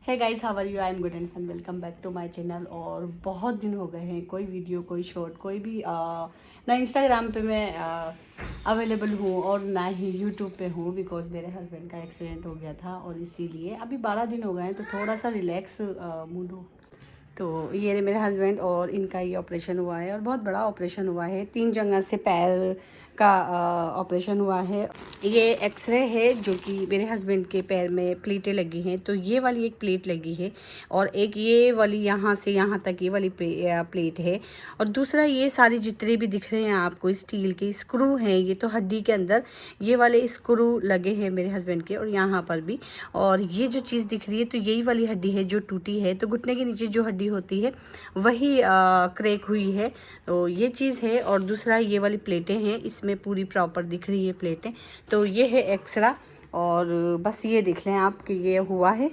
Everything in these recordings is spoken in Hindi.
है guys, how are you? I am good and fun. Welcome back to my channel. और बहुत दिन हो गए हैं, कोई वीडियो, कोई शॉर्ट, कोई भी ना इंस्टाग्राम पे मैं अवेलेबल हूँ और ना ही यूट्यूब पे हूँ, बिकॉज मेरे हस्बैंड का एक्सीडेंट हो गया था और इसीलिए अभी 12 दिन हो गए हैं, तो थोड़ा सा रिलैक्स मूड हो। तो ये रहे मेरे हस्बैंड और इनका ये ऑपरेशन हुआ है और बहुत बड़ा ऑपरेशन हुआ है। 3 जगह से पैर का ऑपरेशन हुआ है। ये एक्सरे है जो कि मेरे हस्बैंड के पैर में प्लेटें लगी हैं, तो ये वाली एक प्लेट लगी है और एक ये वाली यहाँ से यहाँ तक ये वाली प्लेट है। और दूसरा ये सारी जितने भी दिख रहे हैं आपको स्टील के स्क्रू हैं, ये तो हड्डी के अंदर ये वाले स्क्रू लगे हैं मेरे हस्बैंड के, और यहाँ पर भी। और ये जो चीज़ दिख रही है तो यही वाली हड्डी है जो टूटी है, तो घुटने के नीचे जो हड्डी होती है वही क्रैक हुई है, तो ये चीज़ है। और दूसरा ये वाली प्लेटें हैं, इसमें पूरी प्रॉपर दिख रही है प्लेटें। तो ये है एक्सरा, और बस ये देख लें आप कि ये हुआ है।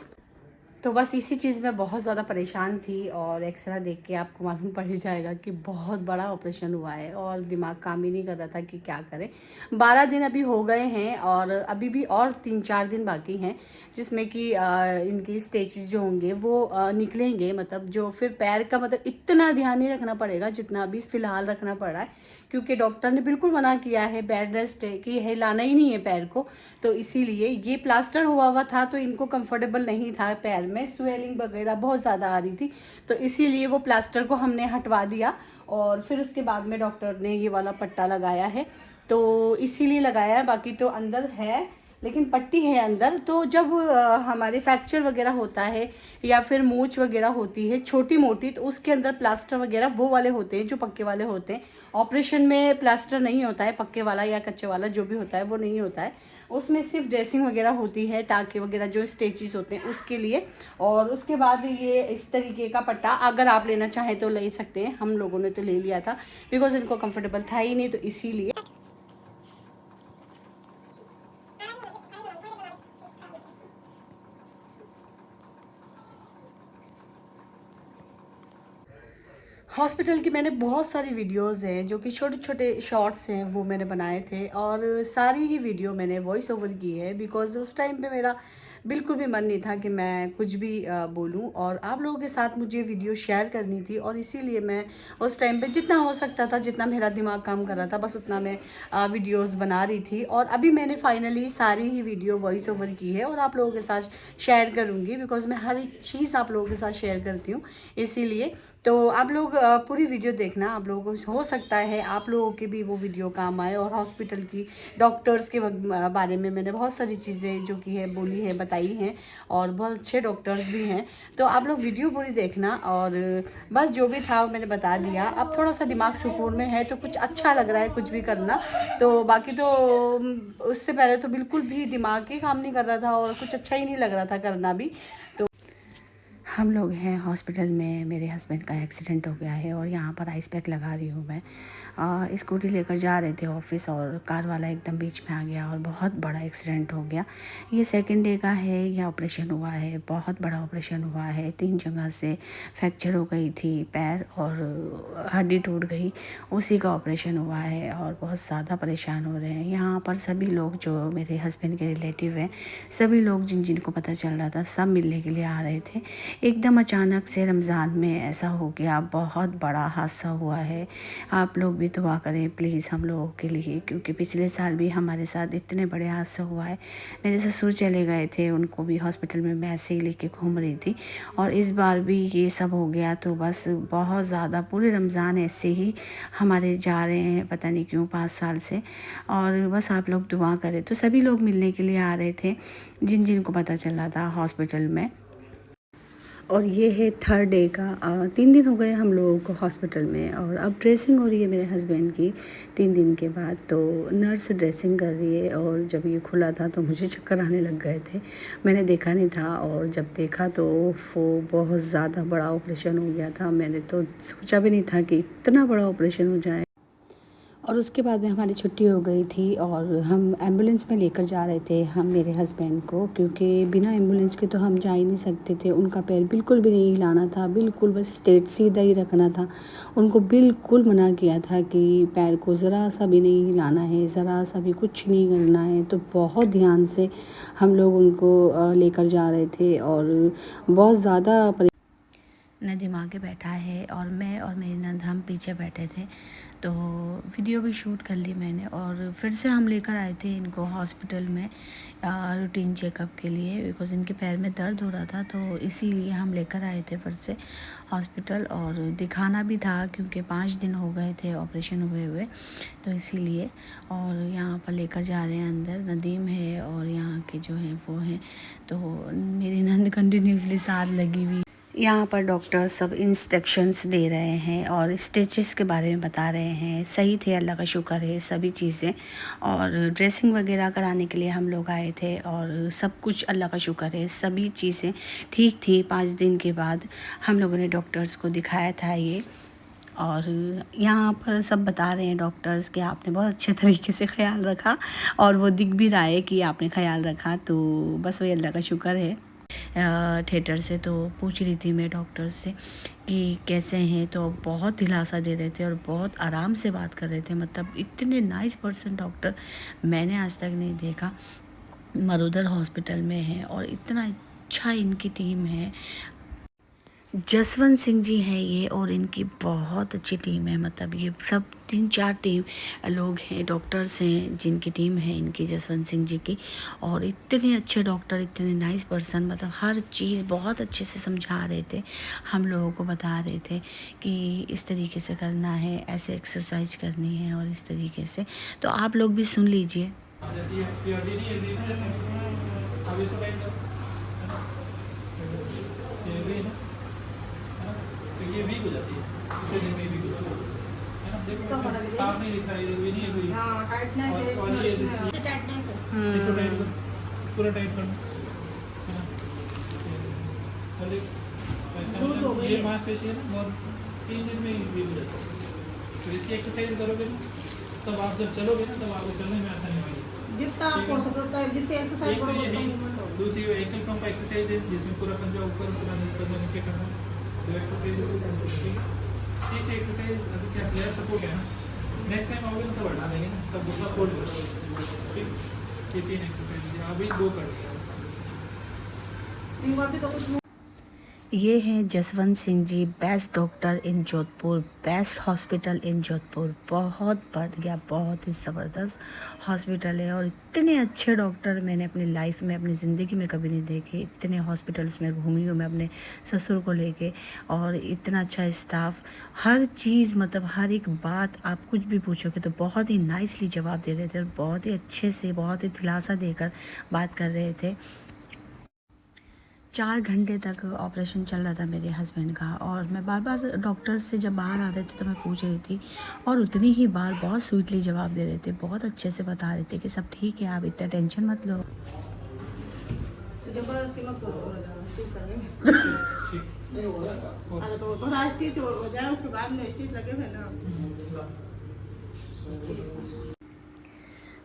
तो बस इसी चीज़ में बहुत ज़्यादा परेशान थी, और एक्सरा देख के आपको मालूम पड़ ही जाएगा कि बहुत बड़ा ऑपरेशन हुआ है और दिमाग काम ही नहीं कर रहा था कि क्या करें। 12 दिन अभी हो गए हैं और अभी भी और 3-4 दिन बाकी हैं, जिसमें कि इनके स्टेचेस जो होंगे वो निकलेंगे। मतलब जो फिर पैर का मतलब इतना ध्यान नहीं रखना पड़ेगा जितना अभी फ़िलहाल रखना पड़ रहा है, क्योंकि डॉक्टर ने बिल्कुल मना किया है, बेड रेस्ट है, कि हिलाना ही नहीं है पैर को। तो इसीलिए ये प्लास्टर हुआ हुआ था तो इनको कंफर्टेबल नहीं था, पैर में स्वेलिंग वगैरह बहुत ज़्यादा आ रही थी, तो इसीलिए वो प्लास्टर को हमने हटवा दिया और फिर उसके बाद में डॉक्टर ने ये वाला पट्टा लगाया है। तो इसीलिए लगाया है, बाकी तो अंदर है लेकिन पट्टी है अंदर। तो जब हमारे फ्रैक्चर वगैरह होता है या फिर मूंछ वगैरह होती है छोटी मोटी, तो उसके अंदर प्लास्टर वगैरह वो वाले होते हैं जो पक्के वाले होते हैं। ऑपरेशन में प्लास्टर नहीं होता है, पक्के वाला या कच्चे वाला जो भी होता है वो नहीं होता है। उसमें सिर्फ ड्रेसिंग वगैरह होती है, टाँके वगैरह जो स्टेचेस होते हैं उसके लिए। और उसके बाद ये इस तरीके का पट्टा अगर आप लेना चाहें तो ले सकते हैं। हम लोगों ने तो ले लिया था बिकॉज इनको कंफर्टेबल था ही नहीं, तो इसीलिए। हॉस्पिटल की मैंने बहुत सारी वीडियोस हैं जो कि छोटे छोटे शॉर्ट्स हैं, वो मैंने बनाए थे और सारी ही वीडियो मैंने वॉइस ओवर की है, बिकॉज़ उस टाइम पे मेरा बिल्कुल भी मन नहीं था कि मैं कुछ भी बोलूं, और आप लोगों के साथ मुझे वीडियो शेयर करनी थी, और इसीलिए मैं उस टाइम पे जितना हो सकता था, जितना मेरा दिमाग काम कर रहा था, बस उतना मैं वीडियोस बना रही थी। और अभी मैंने फाइनली सारी ही वीडियो वॉइस ओवर की है और आप लोगों के साथ शेयर करूँगी, बिकॉज़ मैं हर एक चीज़ आप लोगों के साथ शेयर करती हूँ, इसीलिए। तो आप लोग पूरी वीडियो देखना, आप लोगों को हो सकता है आप लोगों के भी वो वीडियो काम आए। और हॉस्पिटल की डॉक्टर्स के बारे में मैंने बहुत सारी चीज़ें जो कि है बोली है, बताई हैं, और बहुत अच्छे डॉक्टर्स भी हैं। तो आप लोग वीडियो पूरी देखना, और बस जो भी था मैंने बता दिया। अब थोड़ा सा दिमाग सुकून में है तो कुछ अच्छा लग रहा है कुछ भी करना, तो बाकी तो उससे पहले तो बिल्कुल भी दिमाग ही काम नहीं कर रहा था और कुछ अच्छा ही नहीं लग रहा था करना भी। तो हम लोग हैं हॉस्पिटल में, मेरे हस्बैंड का एक्सीडेंट हो गया है और यहाँ पर आइस पैक लगा रही हूँ मैं। स्कूटी लेकर जा रहे थे ऑफिस और कार वाला एकदम बीच में आ गया और बहुत बड़ा एक्सीडेंट हो गया। ये सेकंड डे का है, यह ऑपरेशन हुआ है, बहुत बड़ा ऑपरेशन हुआ है। 3 जगह से फ्रैक्चर हो गई थी पैर और हड्डी टूट गई, उसी का ऑपरेशन हुआ है और बहुत ज़्यादा परेशान हो रहे हैं। यहाँ पर सभी लोग जो मेरे हस्बैंड के रिलेटिव हैं, सभी लोग जिनको पता चल रहा था सब मिलने के लिए आ रहे थे। एकदम अचानक से रमज़ान में ऐसा हो गया, बहुत बड़ा हादसा हुआ है। आप लोग भी दुआ करें प्लीज़ हम लोगों के लिए, क्योंकि पिछले साल भी हमारे साथ इतने बड़े हादसा हुआ है। मेरे ससुर चले गए थे, उनको भी हॉस्पिटल में मैं ऐसे ही लेके घूम रही थी, और इस बार भी ये सब हो गया। तो बस बहुत ज़्यादा पूरे रमज़ान ऐसे ही हमारे जा रहे हैं, पता नहीं क्यों 5 साल से। और बस आप लोग दुआ करें। तो सभी लोग मिलने के लिए आ रहे थे जिनको पता चल रहा था हॉस्पिटल में। और ये है थर्ड डे का। 3 दिन हो गए हम लोगों को हॉस्पिटल में, और अब ड्रेसिंग हो रही है मेरे हस्बैंड की 3 दिन के बाद। तो नर्स ड्रेसिंग कर रही है, और जब ये खुला था तो मुझे चक्कर आने लग गए थे, मैंने देखा नहीं था, और जब देखा तो वो बहुत ज़्यादा बड़ा ऑपरेशन हो गया था। मैंने तो सोचा भी नहीं था कि इतना बड़ा ऑपरेशन हो जाए। और उसके बाद में हमारी छुट्टी हो गई थी और हम एम्बुलेंस में लेकर जा रहे थे हम मेरे हस्बैंड को, क्योंकि बिना एम्बुलेंस के तो हम जा ही नहीं सकते थे। उनका पैर बिल्कुल भी नहीं हिलाना था, बिल्कुल बस स्ट्रेट सीधा ही रखना था। उनको बिल्कुल मना किया था कि पैर को ज़रा सा भी नहीं हिलाना है, ज़रा सा भी कुछ नहीं करना है। तो बहुत ध्यान से हम लोग उनको लेकर जा रहे थे और बहुत ज़्यादा नदीम आगे बैठा है और मैं और मेरी नंद हम पीछे बैठे थे। तो वीडियो भी शूट कर ली मैंने और फिर से हम लेकर आए थे इनको हॉस्पिटल में रूटीन चेकअप के लिए, बिकॉज़ इनके पैर में दर्द हो रहा था। तो इसीलिए हम लेकर आए थे फिर से हॉस्पिटल और दिखाना भी था, क्योंकि 5 दिन हो गए थे ऑपरेशन हुए हुए, तो इसीलिए। और यहाँ पर लेकर जा रहे हैं अंदर, नदीम है और यहाँ के जो हैं वो हैं। तो मेरी नंद कंटिन्यूसली साथ लगी हुई। यहाँ पर डॉक्टर सब इंस्ट्रक्शंस दे रहे हैं और स्टिचेस के बारे में बता रहे हैं। सही थे, अल्लाह का शुक्र है सभी चीज़ें। और ड्रेसिंग वगैरह कराने के लिए हम लोग आए थे और सब कुछ अल्लाह का शुक्र है सभी चीज़ें ठीक थी। 5 दिन के बाद हम लोगों ने डॉक्टर्स को दिखाया था ये। और यहाँ पर सब बता रहे हैं डॉक्टर्स कि आपने बहुत अच्छे तरीके से ख्याल रखा, और वो दिख भी रहा है कि आपने ख्याल रखा। तो बस वही अल्लाह का शुक्र है। थिएटर से तो पूछ रही थी मैं डॉक्टर से कि कैसे हैं, तो बहुत दिलासा दे रहे थे और बहुत आराम से बात कर रहे थे। मतलब इतने नाइस पर्सन डॉक्टर मैंने आज तक नहीं देखा। मरुधर हॉस्पिटल में है और इतना अच्छा इनकी टीम है। जसवंत सिंह जी हैं ये, और इनकी बहुत अच्छी टीम है। मतलब ये सब 3-4 टीम लोग हैं, डॉक्टर्स हैं जिनकी टीम है इनकी, जसवंत सिंह जी की। और इतने अच्छे डॉक्टर, इतने नाइस पर्सन, मतलब हर चीज़ बहुत अच्छे से समझा रहे थे, हम लोगों को बता रहे थे कि इस तरीके से करना है, ऐसे एक्सरसाइज करनी है और इस तरीके से। तो आप लोग भी सुन लीजिए। तो ये वीक हो जाती है, इतने दिन में वीक हो जाती है ना। देखो साफ नहीं दिख रहा है, ये नहीं है कोई। हां, टाइटनेस है इसमें, ये टाइटनेस है। इसको टाइट करो, पूरा टाइट करो, है ना। और लूज हो गई, ये मांसपेशी है ना, और 3 दिन में वीक हो जाती है। तो इसकी एक्सरसाइज करोगे ना, तब आप जब चलोगे ना, तब आपको चलने में आसानी होगी। जितना आप हो सकता है, जितने एक्सरसाइज करोगे उतना मूवमेंट होगा। दूसरी एंकल पंप एक्सरसाइज है, जिसमें पूरा पंजा ऊपर, पूरा नीचे करना है। तो एक्सरसाइज ठीक से एक्सरसाइज क्या स्लैब सपोर्ट है ना। नेक्स्ट टाइम आओगे ना तब हटा देंगे ना, तब दूसरा फोल्ड करोगे। ठीक, ये 3 एक्सरसाइज अभी 2 कर लिया उसका। भी तो कुछ ये हैं Jaswant Singh ji, best doctor in Jodhpur, best hospital in Jodhpur. बहुत बढ़िया, बहुत ही ज़बरदस्त हॉस्पिटल है और इतने अच्छे डॉक्टर मैंने अपनी लाइफ में, अपनी ज़िंदगी में कभी नहीं देखे। इतने हॉस्पिटल्स में घूमी हूँ मैं अपने ससुर को लेके, और इतना अच्छा स्टाफ, हर चीज़, मतलब हर एक बात आप कुछ भी पूछोगे तो बहुत ही नाइसली जवाब दे रहे थे और बहुत ही अच्छे से, बहुत ही दिलासा देकर बात कर रहे थे। 4 घंटे तक ऑपरेशन चल रहा था मेरे हस्बैंड का, और मैं बार बार डॉक्टर से जब बाहर आ रहे थे तो मैं पूछ रही थी, और उतनी ही बार बहुत स्वीटली जवाब दे रहे थे, बहुत अच्छे से बता रहे थे कि सब ठीक है, आप इतना टेंशन मत लो। तो स्टिच हो जाए, उसके बाद में स्टिच लगे हुए ना।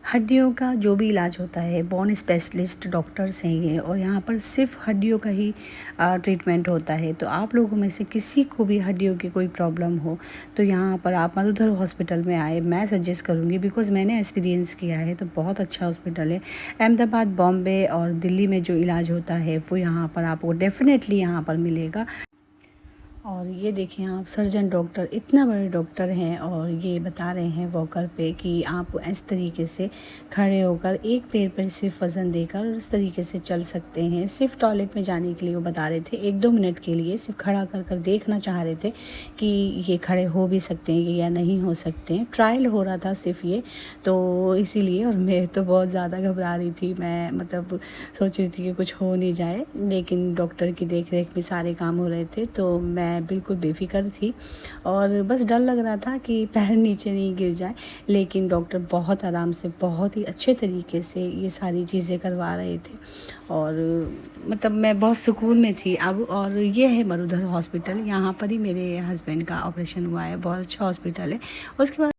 हड्डियों का जो भी इलाज होता है, बोन स्पेशलिस्ट डॉक्टर्स हैं ये, और यहाँ पर सिर्फ हड्डियों का ही ट्रीटमेंट होता है। तो आप लोगों में से किसी को भी हड्डियों की कोई प्रॉब्लम हो तो यहाँ पर आप मरुधर हॉस्पिटल में आए, मैं सजेस्ट करूँगी, बिकॉज़ मैंने एक्सपीरियंस किया है। तो बहुत अच्छा हॉस्पिटल है। अहमदाबाद, बॉम्बे और दिल्ली में जो इलाज होता है वो यहाँ पर आपको डेफिनेटली यहाँ पर मिलेगा। और ये देखें आप, सर्जन डॉक्टर, इतना बड़े डॉक्टर हैं, और ये बता रहे हैं वॉकर पे कि आप इस तरीके से खड़े होकर एक पैर पर सिर्फ वज़न देकर इस तरीके से चल सकते हैं। सिर्फ टॉयलेट में जाने के लिए वो बता रहे थे, 1-2 मिनट के लिए सिर्फ खड़ा कर कर देखना चाह रहे थे कि ये खड़े हो भी सकते हैं या नहीं हो सकते हैं। ट्रायल हो रहा था सिर्फ ये, तो इसीलिए। और मैं तो बहुत ज़्यादा घबरा रही थी, मैं मतलब सोच रही थी कि कुछ हो नहीं जाए, लेकिन डॉक्टर की देख रेख में सारे काम हो रहे थे, तो मैं बिल्कुल बेफिक्र थी और बस डर लग रहा था कि पैर नीचे नहीं गिर जाए। लेकिन डॉक्टर बहुत आराम से, बहुत ही अच्छे तरीके से ये सारी चीज़ें करवा रहे थे, और मतलब मैं बहुत सुकून में थी अब। और ये है मरुधर हॉस्पिटल, यहाँ पर ही मेरे हस्बैंड का ऑपरेशन हुआ है, बहुत अच्छा हॉस्पिटल है। उसके बाद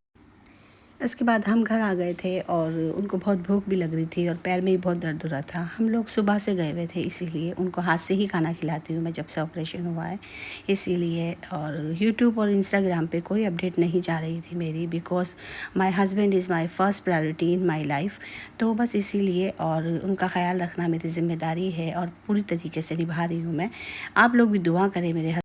इसके बाद हम घर आ गए थे और उनको बहुत भूख भी लग रही थी और पैर में भी बहुत दर्द हो रहा था। हम लोग सुबह से गए हुए थे, इसीलिए उनको हाथ से ही खाना खिलाती हूँ मैं जब से ऑपरेशन हुआ है, इसीलिए। और यूट्यूब और इंस्टाग्राम पे कोई अपडेट नहीं जा रही थी मेरी, because my husband is my first priority in my life. तो बस इसीलिए, और उनका ख्याल रखना मेरी ज़िम्मेदारी है और पूरी तरीके से निभा रही हूँ मैं। आप लोग भी दुआ करें मेरे